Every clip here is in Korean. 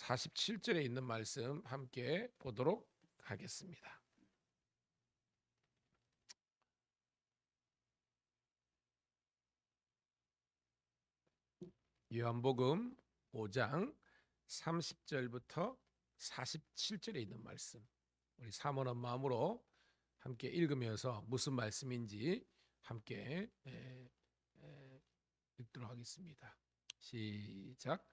47절에 있는 말씀 함께 보도록 하겠습니다. 요한복음 5장 30절부터 47절에 있는 말씀, 우리 사모한 마음으로 함께 읽으면서 무슨 말씀인지 함께 읽도록 하겠습니다. 시작.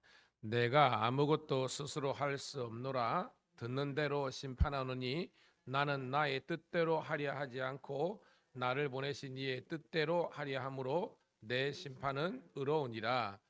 내가 아무것도 스스로 할 수 없노라. 듣는 대로 심판하노니 나는 나의 뜻대로 하려 하지 않고 나를 보내신 이의 뜻대로 하려 함으로 내 심판은 의로우니라.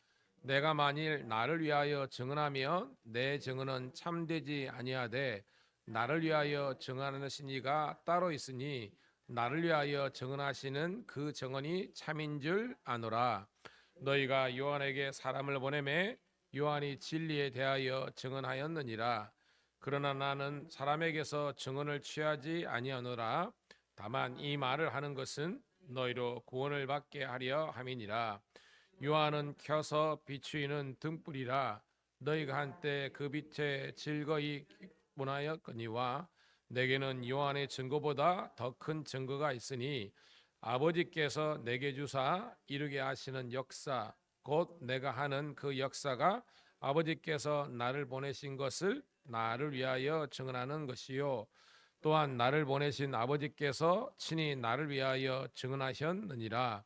내가 만일 나를 위하여 증언하면 내 증언은 참되지 아니하되 나를 위하여 증언하시는 이가 따로 있으니 나를 위하여 증언하시는 그 증언이 참인 줄 아노라. 너희가 요한에게 사람을 보내매 요한이 진리에 대하여 증언하였느니라. 그러나 나는 사람에게서 증언을 취하지 아니하노라. 다만 이 말을 하는 것은 너희로 구원을 받게 하려 함이니라. 요한은 켜서 비추이는 등불이라. 너희가 한때 그 빛에 즐거이 기뻐하였거니와 내게는 요한의 증거보다 더 큰 증거가 있으니 아버지께서 내게 주사 이루게 하시는 역사 곧 내가 하는 그 역사가 아버지께서 나를 보내신 것을 나를 위하여 증언하는 것이요 또한 나를 보내신 아버지께서 친히 나를 위하여 증언하셨느니라.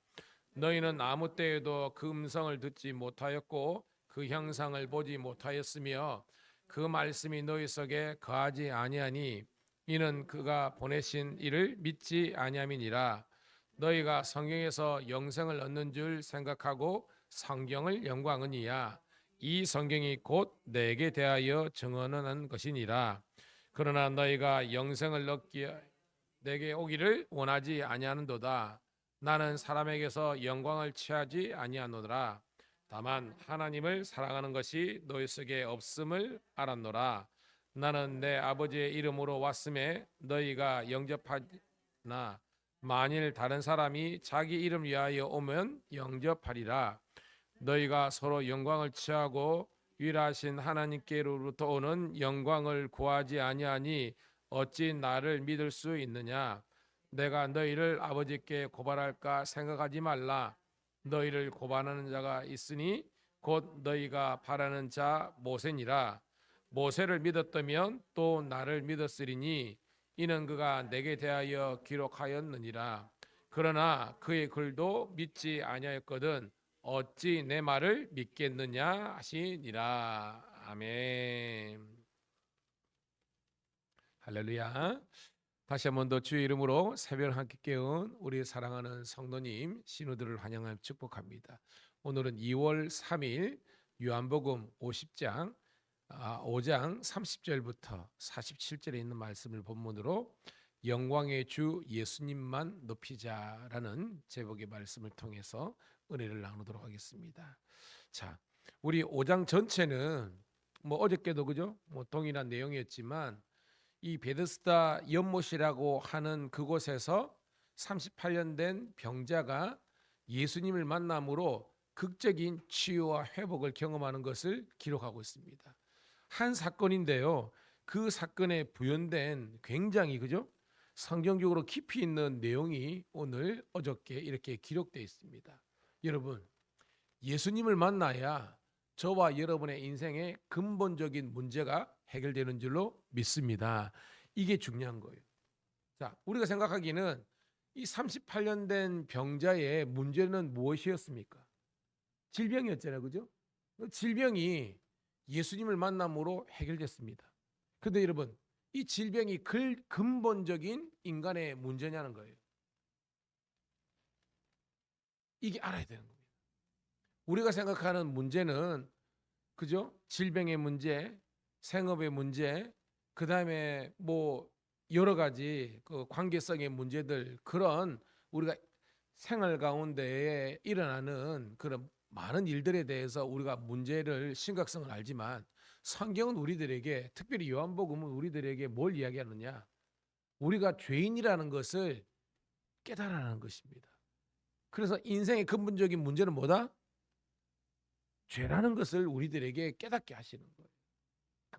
너희는 아무 때에도 그 음성을 듣지 못하였고 그 형상을 보지 못하였으며 그 말씀이 너희 속에 거하지 아니하니 이는 그가 보내신 이를 믿지 아니함이니라. 너희가 성경에서 영생을 얻는 줄 생각하고 성경을 영광하니야. 이 성경이 곧 내게 대하여 증언하는 것이니라. 그러나 너희가 영생을 얻기에 내게 오기를 원하지 아니하는도다. 나는 사람에게서 영광을 취하지 아니하노라. 다만 하나님을 사랑하는 것이 너희 속에 없음을 알았노라. 나는 내 아버지의 이름으로 왔음에 너희가 영접하나 만일 다른 사람이 자기 이름 위하여 오면 영접하리라. 너희가 서로 영광을 취하고 유일하신 하나님께로부터 오는 영광을 구하지 아니하니 어찌 나를 믿을 수 있느냐? 내가 너희를 아버지께 고발할까 생각하지 말라. 너희를 고발하는 자가 있으니 곧 너희가 바라는 자 모세니라. 모세를 믿었다면 또 나를 믿었으리니 이는 그가 내게 대하여 기록하였느니라. 그러나 그의 글도 믿지 아니하였거든 어찌 내 말을 믿겠느냐 하시니라. 아멘. 할렐루야. 다시 한 번 더 주의 이름으로 새벽 함께 깨운 우리 사랑하는 성도님 신우들을 환영하며 축복합니다. 오늘은 2월 3일 요한복음 5장 30절부터 47절에 있는 말씀을 본문으로 영광의 주 예수님만 높이자라는 제목의 말씀을 통해서 은혜를 나누도록 하겠습니다. 자, 우리 5장 전체는 어저께도 그죠? 동일한 내용이었지만 이 베데스다 연못이라고 하는 그곳에서 38년 된 병자가 예수님을 만남으로 극적인 치유와 회복을 경험하는 것을 기록하고 있습니다. 한 사건인데요. 그 사건에 부연된 굉장히 그죠? 성경적으로 깊이 있는 내용이 오늘 어저께 이렇게 기록되어 있습니다. 여러분, 예수님을 만나야 저와 여러분의 인생의 근본적인 문제가 해결되는 줄로 믿습니다. 이게 중요한 거예요. 자, 우리가 생각하기는 이 38년 된 병자의 문제는 무엇이었습니까? 질병이었잖아요. 그죠? 질병이 예수님을 만남으로 해결됐습니다. 그런데 여러분, 이 질병이 근본적인 인간의 문제냐는 거예요. 이게 알아야 되는 겁니다. 우리가 생각하는 문제는 그죠? 질병의 문제, 생업의 문제, 그다음에 여러 가지 그 관계성의 문제들, 그런 우리가 생활 가운데에 일어나는 그런 많은 일들에 대해서 우리가 문제를 심각성을 알지만 성경은 우리들에게, 특별히 요한복음은 우리들에게 뭘 이야기하느냐? 우리가 죄인이라는 것을 깨달아라는 것입니다. 그래서 인생의 근본적인 문제는 뭐다? 죄라는 것을 우리들에게 깨닫게 하시는 거예요.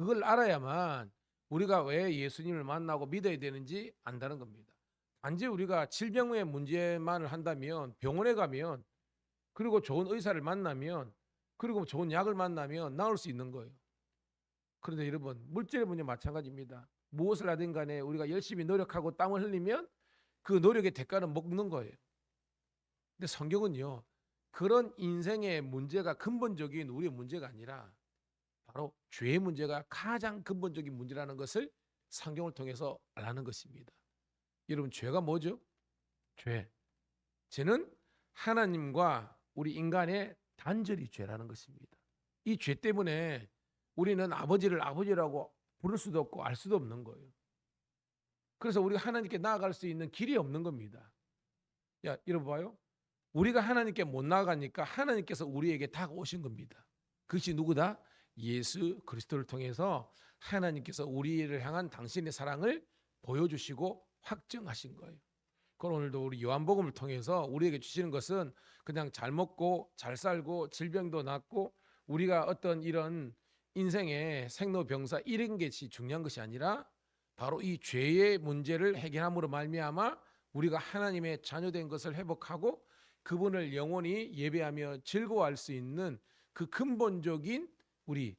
그걸 알아야만 우리가 왜 예수님을 만나고 믿어야 되는지 안다는 겁니다. 단지 우리가 질병의 문제만을 한다면 병원에 가면 그리고 좋은 의사를 만나면 그리고 좋은 약을 만나면 나을 수 있는 거예요. 그런데 여러분 물질의 문제 마찬가지입니다. 무엇을 하든 간에 우리가 열심히 노력하고 땀을 흘리면 그 노력의 대가는 먹는 거예요. 근데 성경은요. 그런 인생의 문제가 근본적인 우리의 문제가 아니라 바로 죄의 문제가 가장 근본적인 문제라는 것을 성경을 통해서 알라는 것입니다. 여러분 죄가 뭐죠? 죄. 죄는 하나님과 우리 인간의 단절이 죄라는 것입니다. 이 죄 때문에 우리는 아버지를 아버지라고 부를 수도 없고 알 수도 없는 거예요. 그래서 우리가 하나님께 나아갈 수 있는 길이 없는 겁니다. 야, 여러분 봐요. 우리가 하나님께 못 나아가니까 하나님께서 우리에게 다가오신 겁니다. 그것이 누구다? 예수 그리스도를 통해서 하나님께서 우리를 향한 당신의 사랑을 보여주시고 확증하신 거예요. 그럼 오늘도 우리 요한복음을 통해서 우리에게 주시는 것은 그냥 잘 먹고 잘 살고 질병도 낫고 우리가 어떤 이런 인생의 생로병사 이런 것이 중요한 것이 아니라 바로 이 죄의 문제를 해결함으로 말미암아 우리가 하나님의 자녀된 것을 회복하고 그분을 영원히 예배하며 즐거워할 수 있는 그 근본적인 우리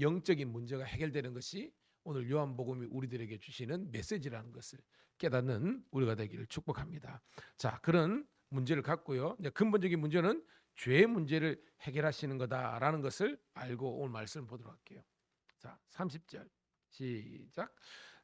영적인 문제가 해결되는 것이 오늘 요한복음이 우리들에게 주시는 메시지라는 것을 깨닫는 우리가 되기를 축복합니다. 자, 그런 문제를 갖고요. 근본적인 문제는 죄의 문제를 해결하시는 거다라는 것을 알고 오늘 말씀을 보도록 할게요. 자, 30절 시작.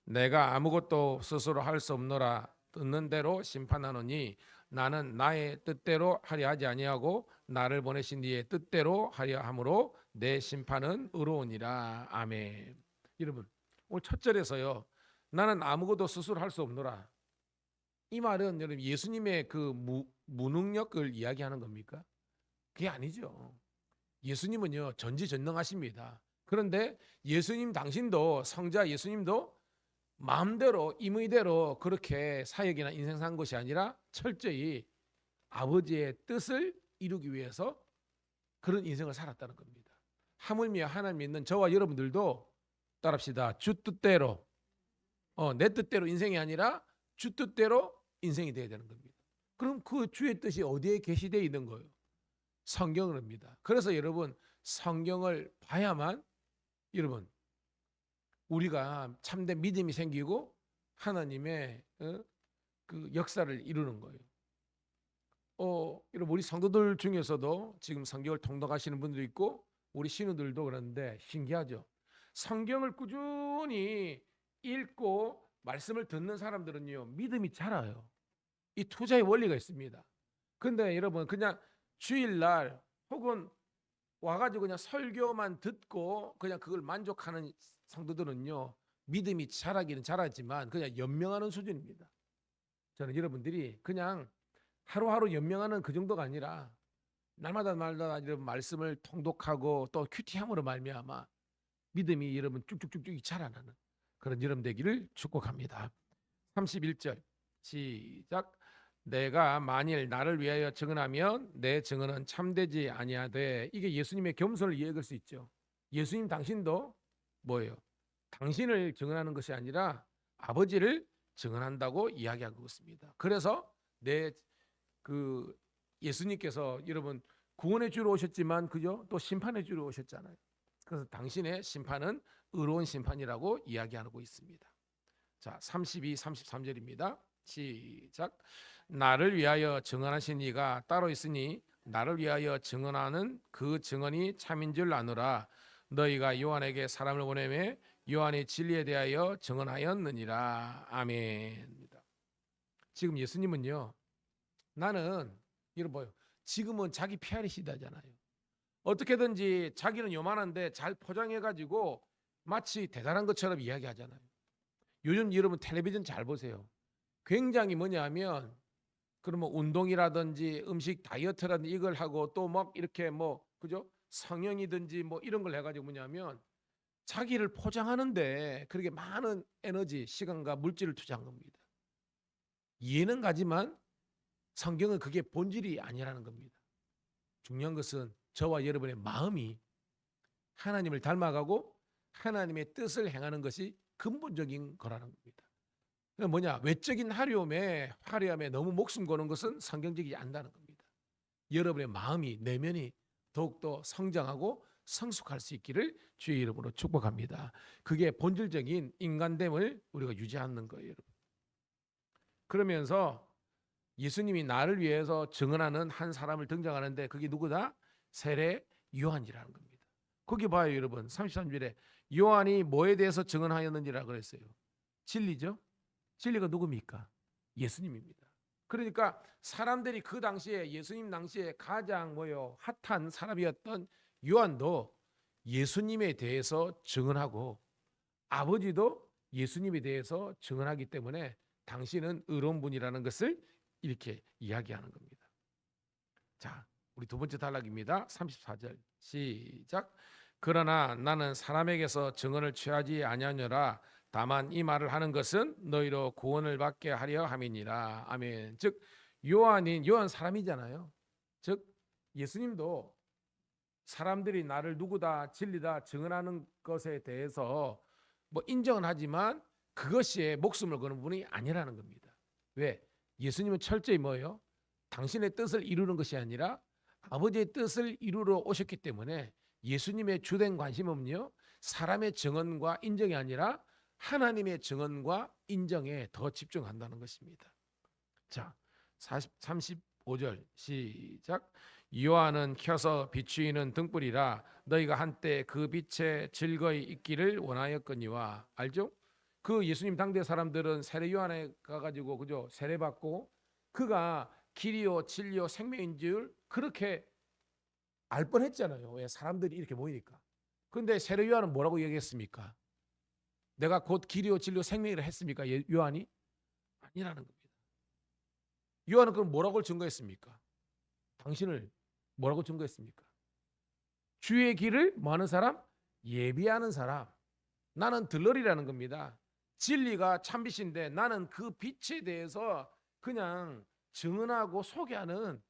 내가 아무것도 스스로 할 수 없노라. 듣는 대로 심판하노니 나는 나의 뜻대로 하려 하지 아니하고 나를 보내신 이의 뜻대로 하려 함으로 내 심판은 의로우니라. 아멘. 여러분 오늘 첫 절에서요. 나는 아무것도 스스로 할 수 없노라. 이 말은 여러분 예수님의 그 무능력을 이야기하는 겁니까? 그게 아니죠. 예수님은요 전지전능하십니다. 그런데 예수님 당신도 성자 예수님도 마음대로 임의대로 그렇게 사역이나 인생 산 것이 아니라 철저히 아버지의 뜻을 이루기 위해서 그런 인생을 살았다는 겁니다. 하물며 하나님 믿는 저와 여러분들도 따라합시다. 주 뜻대로 내 뜻대로 인생이 아니라 주 뜻대로 인생이 되어야 되는 겁니다. 그럼 그 주의 뜻이 어디에 계시되어 있는 거예요? 성경입니다. 그래서 여러분 성경을 봐야만 여러분 우리가 참된 믿음이 생기고 하나님의 그 역사를 이루는 거예요. 여러분 우리 성도들 중에서도 지금 성경을 통독하시는 분도 있고 우리 신우들도 그런데 신기하죠. 성경을 꾸준히 읽고 말씀을 듣는 사람들은요 믿음이 자라요. 이 투자의 원리가 있습니다. 근데 여러분 그냥 주일날 혹은 와가지고 그냥 설교만 듣고 그냥 그걸 만족하는 성도들은요 믿음이 자라기는 자라지만 그냥 연명하는 수준입니다. 저는 여러분들이 그냥 하루하루 연명하는 그 정도가 아니라 날마다 이런 말씀을 통독하고 또 큐티함으로 말미암아 믿음이 여러분 쭉쭉쭉쭉 자라나는 그런 여러분 되기를 축복합니다. 31절 시작. 내가 만일 나를 위하여 증언하면 내 증언은 참되지 아니하되. 이게 예수님의 겸손을 이해할 수 있죠. 예수님 당신도 뭐예요? 당신을 증언하는 것이 아니라 아버지를 증언한다고 이야기하고 있습니다. 그래서 예수님께서 여러분 구원의 주로 오셨지만 그죠? 또 심판의 주로 오셨잖아요. 그래서 당신의 심판은 의로운 심판이라고 이야기하고 있습니다. 자, 32, 33절입니다. 시작. 나를 위하여 증언하신 이가 따로 있으니 나를 위하여 증언하는 그 증언이 참인 줄 아노라. 너희가 요한에게 사람을 보내매 요한이 진리에 대하여 증언하였느니라. 아멘. 지금 예수님은요. 나는 이런 뭐요? 지금은 자기 PR이시다잖아요. 어떻게든지 자기는 요만한데 잘 포장해가지고 마치 대단한 것처럼 이야기하잖아요. 요즘 여러분 텔레비전 잘 보세요. 굉장히 뭐냐면 그러면 운동이라든지 음식 다이어트라든지 이걸 하고 또 막 이렇게 뭐 그죠? 성형이든지 뭐 이런 걸 해가지고 뭐냐면 자기를 포장하는데 그렇게 많은 에너지, 시간과 물질을 투자한 겁니다. 이해는 가지만 성경은 그게 본질이 아니라는 겁니다. 중요한 것은 저와 여러분의 마음이 하나님을 닮아가고 하나님의 뜻을 행하는 것이 근본적인 거라는 겁니다. 뭐냐? 외적인 화려함에 너무 목숨 거는 것은 성경적이지 않다는 겁니다. 여러분의 마음이, 내면이 더욱더 성장하고 성숙할 수 있기를 주의 이름으로 축복합니다. 그게 본질적인 인간됨을 우리가 유지하는 거예요, 여러분. 그러면서 예수님이 나를 위해서 증언하는 한 사람을 등장하는데 그게 누구다? 세례 요한이라는 겁니다. 거기 봐요, 여러분. 33절에 요한이 뭐에 대해서 증언하였는지라 그랬어요. 진리죠. 진리가 누굽니까? 예수님입니다. 그러니까 사람들이 그 당시에, 예수님 당시에 가장 핫한 사람이었던 요한도 예수님에 대해서 증언하고 아버지도 예수님에 대해서 증언하기 때문에 당신은 의로운 분이라는 것을 이렇게 이야기하는 겁니다. 자, 우리 두 번째 단락입니다. 34절 시작. 그러나 나는 사람에게서 증언을 취하지 아니하노라. 다만 이 말을 하는 것은 너희로 구원을 받게 하려 함이니라. 아멘. 즉 요한 사람이잖아요. 즉 예수님도 사람들이 나를 누구다, 진리다 증언하는 것에 대해서 인정은 하지만 그것이 목숨을 거는 분이 아니라는 겁니다. 왜? 예수님은 철저히 뭐예요? 당신의 뜻을 이루는 것이 아니라 아버지의 뜻을 이루러 오셨기 때문에 예수님의 주된 관심은요, 사람의 증언과 인정이 아니라 하나님의 증언과 인정에 더 집중한다는 것입니다. 자, 35절 시작. 요한은 켜서 비추이는 등불이라 너희가 한때 그 빛에 즐거이 있기를 원하였거니와. 알죠? 그 예수님 당대 사람들은 세례 요한에 가가지고 그죠, 세례 받고 그가 길이요 진리요 생명인 줄 그렇게 알 뻔했잖아요. 왜? 사람들이 이렇게 모이니까. 그런데 세례 요한은 뭐라고 얘기했습니까? 내가 곧 길이요 진리요 생명이라 했습니까? 요한이? 아니라는 겁니다. 요한은 그럼 뭐라고 증거했습니까? 당신을 뭐라고 증거했습니까? 주의 길을 뭐 하는 사람? 예비하는 사람. 나는 들러리라는 겁니다. 진리가 참빛인데 나는 그 빛에 대해서 그냥 증언하고 소개하는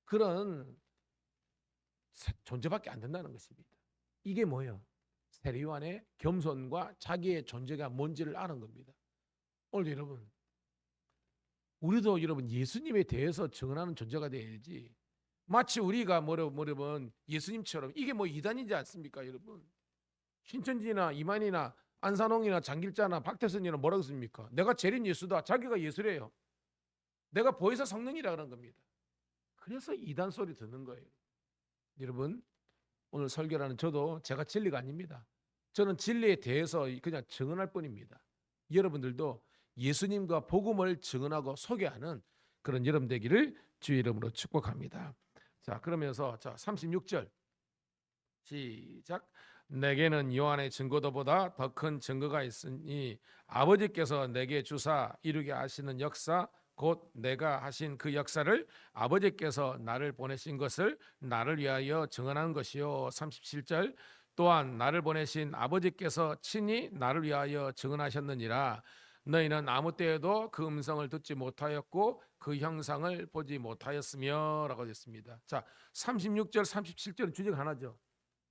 그런 존재밖에 안 된다는 것입니다. 이게 뭐예요? 세례 요한의 겸손과 자기의 존재가 뭔지를 아는 겁니다. 오늘 여러분, 우리도 여러분 예수님에 대해서 증언하는 존재가 되어야지. 마치 우리가 뭐라면 예수님처럼 이게 이단이지 않습니까, 여러분? 신천지나 이만희나 안산홍이나 장길자나 박태선이나 뭐라고 했습니까? 내가 재림 예수다. 자기가 예수래요. 내가 보혜사 성령이라 그런 겁니다. 그래서 이단 소리 듣는 거예요. 여러분, 오늘 설교라는 저도 제가 진리가 아닙니다. 저는 진리에 대해서 그냥 증언할 뿐입니다. 여러분들도 예수님과 복음을 증언하고 소개하는 그런 여러분 되기를 주의 이름으로 축복합니다. 자, 그러면서 36절 시작. 내게는 요한의 증거도보다 더 큰 증거가 있으니 아버지께서 내게 주사 이루게 하시는 역사 곧 내가 하신 그 역사를 아버지께서 나를 보내신 것을 나를 위하여 증언한 것이요. 37절 또한 나를 보내신 아버지께서 친히 나를 위하여 증언하셨느니라. 너희는 아무 때에도 그 음성을 듣지 못하였고 그 형상을 보지 못하였으며 라고 했습니다. 자, 36절 37절은 주제가 하나죠.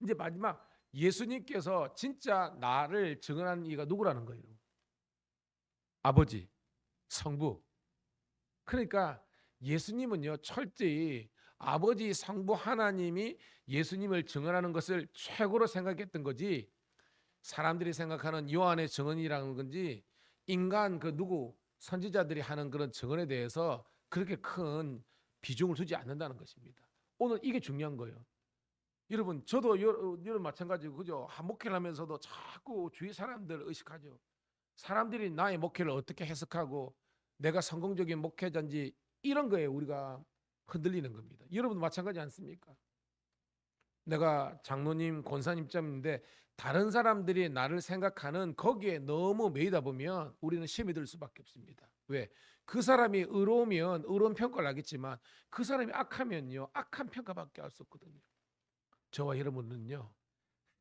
이제 마지막 예수님께서 진짜 나를 증언한 이가 누구라는 거예요? 아버지, 성부. 그러니까 예수님은요 철저히 아버지, 성부 하나님이 예수님을 증언하는 것을 최고로 생각했던 거지, 사람들이 생각하는 요한의 증언이라는 건지 인간 선지자들이 하는 그런 증언에 대해서 그렇게 큰 비중을 두지 않는다는 것입니다. 오늘 이게 중요한 거예요. 여러분, 저도 여러분 마찬가지고 그죠? 목회를 하면서도 자꾸 주위 사람들 의식하죠. 사람들이 나의 목회를 어떻게 해석하고 내가 성공적인 목회자인지 이런 거에 우리가 흔들리는 겁니다. 여러분도 마찬가지 않습니까? 내가 장로님, 권사님쯤인데 다른 사람들이 나를 생각하는 거기에 너무 매이다 보면 우리는 시험에 들 수밖에 없습니다. 왜? 그 사람이 의로우면 의로운 평가를 하겠지만 그 사람이 악하면요 악한 평가밖에 할 수 없거든요. 저와 여러분은요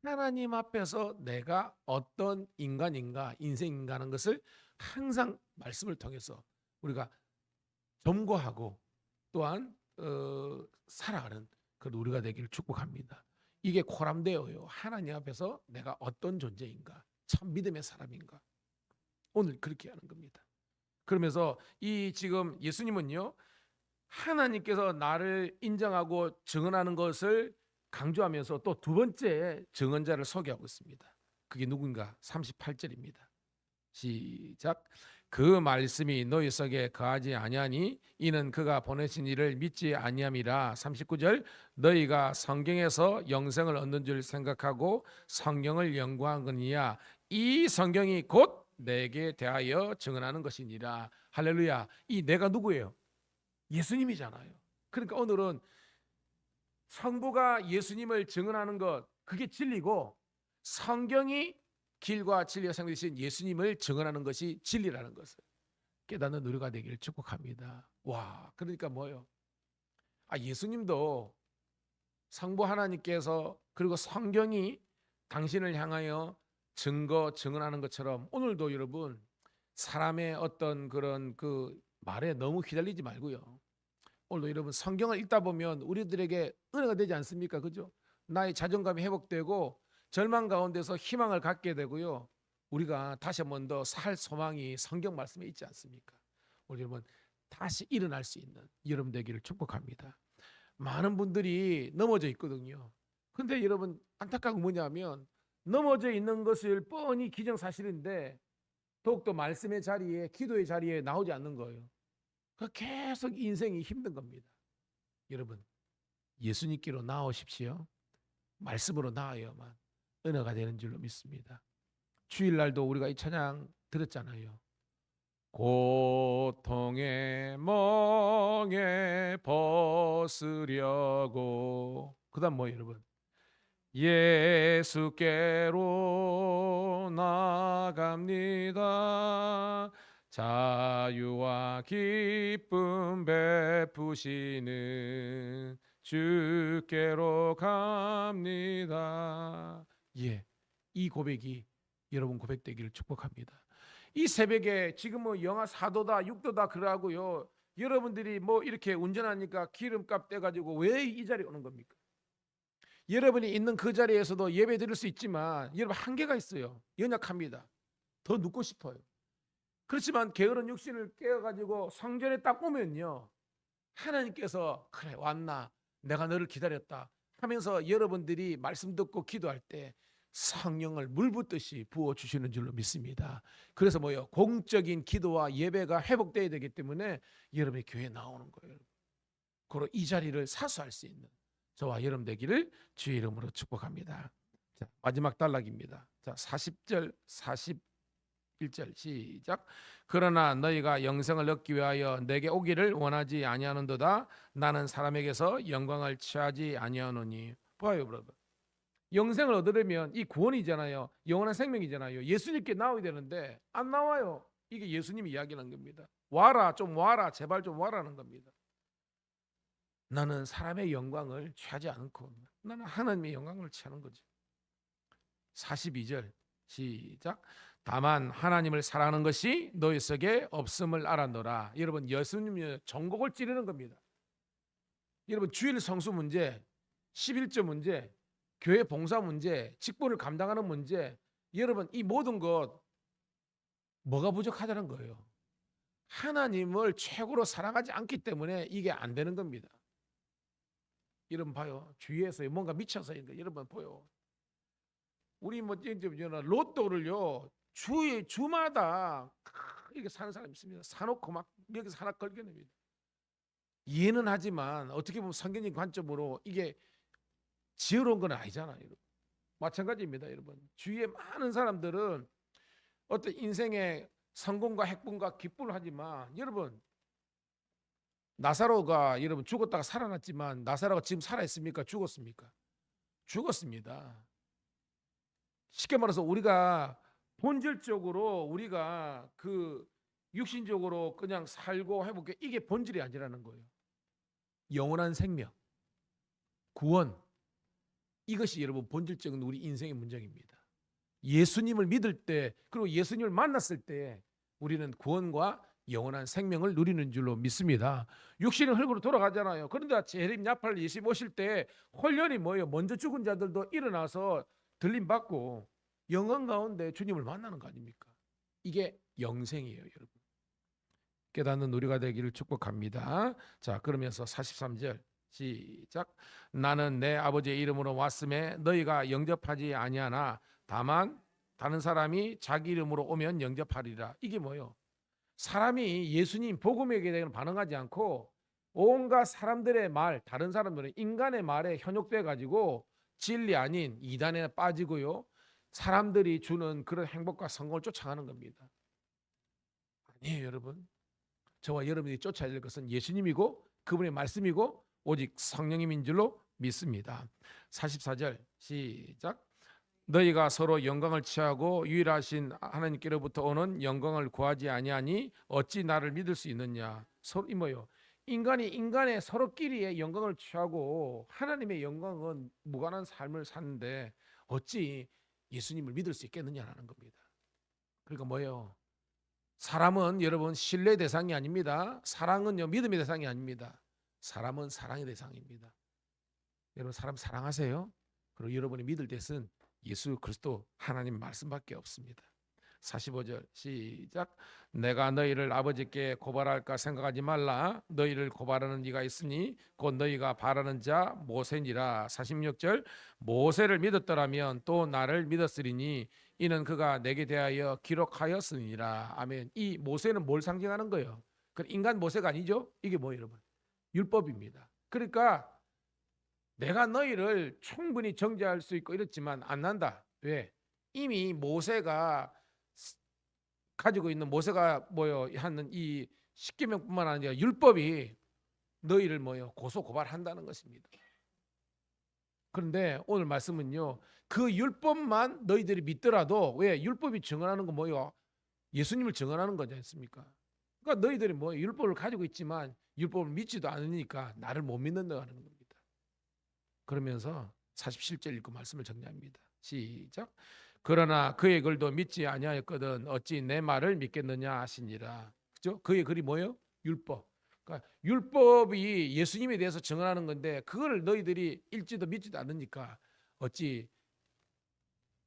하나님 앞에서 내가 어떤 인간인가, 인생인가 하는 것을 항상 말씀을 통해서 우리가 점거하고 또한 살아가는 그런 우리가 되기를 축복합니다. 이게 코람데오요. 하나님 앞에서 내가 어떤 존재인가, 참 믿음의 사람인가. 오늘 그렇게 하는 겁니다. 그러면서 이 지금 예수님은요, 하나님께서 나를 인정하고 증언하는 것을 강조하면서 또 두 번째 증언자를 소개하고 있습니다. 그게 누군가? 38절입니다. 시작. 그 말씀이 너희 속에 거하지 아니하니 이는 그가 보내신 이를 믿지 아니함이라. 39절. 너희가 성경에서 영생을 얻는 줄 생각하고 성경을 연구하거니와 이 성경이 곧 내게 대하여 증언하는 것이니라. 할렐루야. 이 내가 누구예요? 예수님이잖아요. 그러니까 오늘은 성부가 예수님을 증언하는 것, 그게 진리고, 성경이 길과 진리와 생명이신 예수님을 증언하는 것이 진리라는 것을 깨닫는 우리가 되기를 축복합니다. 와, 그러니까 뭐요? 예수님도 성부 하나님께서 그리고 성경이 당신을 향하여 증언하는 것처럼 오늘도 여러분 사람의 어떤 그런 그 말에 너무 휘둘리지 말고요. 오늘도 여러분 성경을 읽다 보면 우리들에게 은혜가 되지 않습니까? 그죠? 나의 자존감이 회복되고 절망 가운데서 희망을 갖게 되고요. 우리가 다시 한 번 더 살 소망이 성경 말씀에 있지 않습니까? 우리 여러분 다시 일어날 수 있는 여러분 되기를 축복합니다. 많은 분들이 넘어져 있거든요. 근데 여러분 안타까운 건 뭐냐면 넘어져 있는 것을 뻔히 기정사실인데 더욱더 말씀의 자리에, 기도의 자리에 나오지 않는 거예요. 계속 인생이 힘든 겁니다. 여러분 예수님께로 나오십시오. 말씀으로 나아야만 은혜가 되는 줄로 믿습니다. 주일날도 우리가 이 찬양 들었잖아요. 고통의 멍에 벗으려고. 그 다음 뭐 여러분? 예수께로 나갑니다. 자유와 기쁨 베푸시는 주께로 갑니다. 예, 이 고백이 여러분 고백되기를 축복합니다. 이 새벽에 지금 뭐 영하 4도다 6도다 그러고요. 여러분들이 뭐 이렇게 운전하니까 기름값 떼가지고 왜 이 자리에 오는 겁니까? 여러분이 있는 그 자리에서도 예배 드릴 수 있지만 여러분 한계가 있어요. 연약합니다. 더 눕고 싶어요. 그렇지만 게으른 육신을 깨어가지고 성전에 딱 오면요, 하나님께서 그래 왔나, 내가 너를 기다렸다 하면서 여러분들이 말씀 듣고 기도할 때 성령을 물 붓듯이 부어주시는 줄로 믿습니다. 그래서 뭐요? 공적인 기도와 예배가 회복되어야 되기 때문에 여러분의 교회에 나오는 거예요. 그리고 이 자리를 사수할 수 있는 저와 여러분 되기를 주의 이름으로 축복합니다. 자, 마지막 단락입니다. 자, 40절 41절 시작. 그러나 너희가 영생을 얻기 위하여 내게 오기를 원하지 아니하는도다. 나는 사람에게서 영광을 취하지 아니하노니. 봐요 여러분, 영생을 얻으려면 이 구원이잖아요. 영원한 생명이잖아요. 예수님께 나와야 되는데 안 나와요. 이게 예수님이 이야기하는 겁니다. 와라, 좀 와라, 제발 좀 와라는 겁니다. 나는 사람의 영광을 취하지 않고 나는 하나님의 영광을 취하는 거지. 42절 시작. 다만 하나님을 사랑하는 것이 너희 속에 없음을 알아노라. 여러분 예수님이 전곡을 찌르는 겁니다. 여러분 주일 성수 문제, 11조 문제, 교회 봉사 문제, 직분을 감당하는 문제, 여러분 이 모든 것 뭐가 부족하다는 거예요? 하나님을 최고로 사랑하지 않기 때문에 이게 안 되는 겁니다. 여러분 봐요. 주위에서 뭔가 미쳐서 여러분 보여. 우리 뭐 로또를요 주마다 이렇게 사는 사람이 있습니다. 사놓고 막 여기서 하나 걸겨냅니다. 이해는 하지만 어떻게 보면 성경적인 관점으로 이게 지혜로운 건 아니잖아요. 여러분. 마찬가지입니다. 여러분 주위에 많은 사람들은 어떤 인생의 성공과 행복과 기쁨을 하지만 여러분 나사로가 여러분 죽었다가 살아났지만 나사로가 지금 살아있습니까? 죽었습니까? 죽었습니다. 쉽게 말해서 우리가 본질적으로 우리가 그 육신적으로 그냥 살고 회복해, 이게 본질이 아니라는 거예요. 영원한 생명, 구원, 이것이 여러분 본질적인 우리 인생의 문제입니다. 예수님을 믿을 때 그리고 예수님을 만났을 때 우리는 구원과 영원한 생명을 누리는 줄로 믿습니다. 육신은 흙으로 돌아가잖아요. 그런데 재림 야팔 예수 오실 때 홀연히 뭐예요? 먼저 죽은 자들도 일어나서 들림 받고 영원 가운데 주님을 만나는 거 아닙니까? 이게 영생이에요, 여러분. 깨닫는 우리가 되기를 축복합니다. 자, 그러면서 43절 시작. 나는 내 아버지의 이름으로 왔음에 너희가 영접하지 아니하나 다만 다른 사람이 자기 이름으로 오면 영접하리라. 이게 뭐예요? 사람이 예수님 복음에 대해 반응하지 않고 온갖 사람들의 말, 다른 사람들은 인간의 말에 현혹돼 가지고 진리 아닌 이단에 빠지고요. 사람들이 주는 그런 행복과 성공을 쫓아가는 겁니다. 아니에요, 여러분. 저와 여러분이 쫓아야 될 것은 예수님이고 그분의 말씀이고 오직 성령님인 줄로 믿습니다. 44절 시작. 너희가 서로 영광을 취하고 유일하신 하나님께로부터 오는 영광을 구하지 아니하니 어찌 나를 믿을 수 있느냐. 서로 이 뭐요? 인간이 인간의 서로끼리의 영광을 취하고 하나님의 영광은 무관한 삶을 사는데 어찌 예수님을 믿을 수 있겠느냐라는 겁니다. 그러니까 뭐예요? 사람은 여러분 신뢰 대상이 아닙니다. 사랑은요 믿음의 대상이 아닙니다. 사람은 사랑의 대상입니다. 여러분 사람 사랑하세요? 그리고 여러분이 믿을 것은 예수 그리스도 하나님 말씀밖에 없습니다. 45절 시작. 내가 너희를 아버지께 고발할까 생각하지 말라. 너희를 고발하는 이가 있으니 곧 너희가 바라는 자 모세니라. 46절 모세를 믿었더라면 또 나를 믿었으리니 이는 그가 내게 대하여 기록하였으니라. 아멘. 이 모세는 뭘 상징하는 거예요? 그 인간 모세가 아니죠? 이게 뭐예요, 여러분? 율법입니다. 그러니까 내가 너희를 충분히 정죄할 수 있고 이렇지만 안 난다. 왜? 이미 모세가 가지고 있는 모세가 하는 이 십계명뿐만 아니라 율법이 너희를 고소 고발한다는 것입니다. 그런데 오늘 말씀은요. 그 율법만 너희들이 믿더라도 왜? 율법이 증언하는 건 뭐예요? 예수님을 증언하는 거지 않습니까? 그러니까 너희들이 율법을 가지고 있지만 율법을 믿지도 않으니까 나를 못 믿는다는 겁니다. 그러면서 47절 읽고 말씀을 정리합니다. 시작. 그러나 그의 글도 믿지 아니하였거든 어찌 내 말을 믿겠느냐 하시니라. 그죠? 그의 글이 뭐예요? 율법. 그러니까 율법이 예수님에 대해서 증언하는 건데 그걸 너희들이 읽지도 믿지도 않으니까 어찌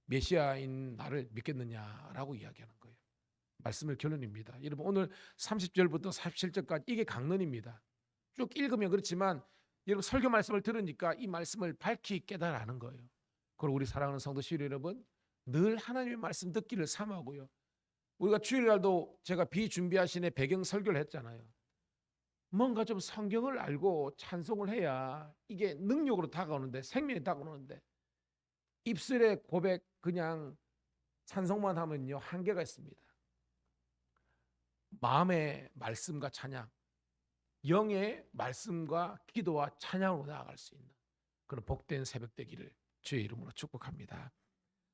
메시아인 나를 믿겠느냐라고 이야기하는 거예요. 말씀의 결론입니다. 여러분 오늘 30절부터 47절까지 이게 강론입니다. 쭉 읽으면 그렇지만 여러분 설교 말씀을 들으니까 이 말씀을 밝히 깨달아는 거예요. 그리고 우리 사랑하는 성도실 여러분 늘 하나님의 말씀 듣기를 삼하고요. 우리가 주일날도 제가 비준비하신의 배경 설교를 했잖아요. 뭔가 좀 성경을 알고 찬송을 해야 이게 능력으로 다가오는데 생명이 다가오는데 입술의 고백 그냥 찬송만 하면요 한계가 있습니다. 마음의 말씀과 찬양 영의 말씀과 기도와 찬양으로 나아갈 수 있는 그런 복된 새벽 되기를 주의 이름으로 축복합니다.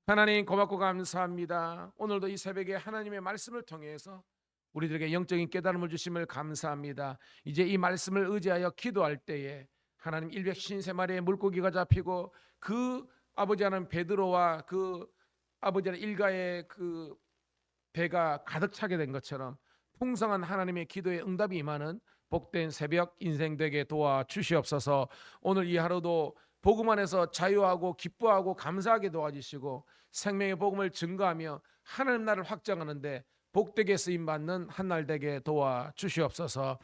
하나님 고맙고 감사합니다. 오늘도 이 새벽에 하나님의 말씀을 통해서 우리들에게 영적인 깨달음을 주심을 감사합니다. 이제 이 말씀을 의지하여 기도할 때에 하나님 153마리의 물고기가 잡히고 그 아버지 하나님 베드로와 그 아버지 하나님 일가의 그 배가 가득 차게 된 것처럼 풍성한 하나님의 기도에 응답이 임하는 복된 새벽 인생 되게 도와주시옵소서. 오늘 이 하루도 복음 안에서 자유하고 기뻐하고 감사하게 도와주시고 생명의 복음을 증거하며 하나님 나라를 확장하는데 복되게 쓰임받는 한 날 되게 도와주시옵소서.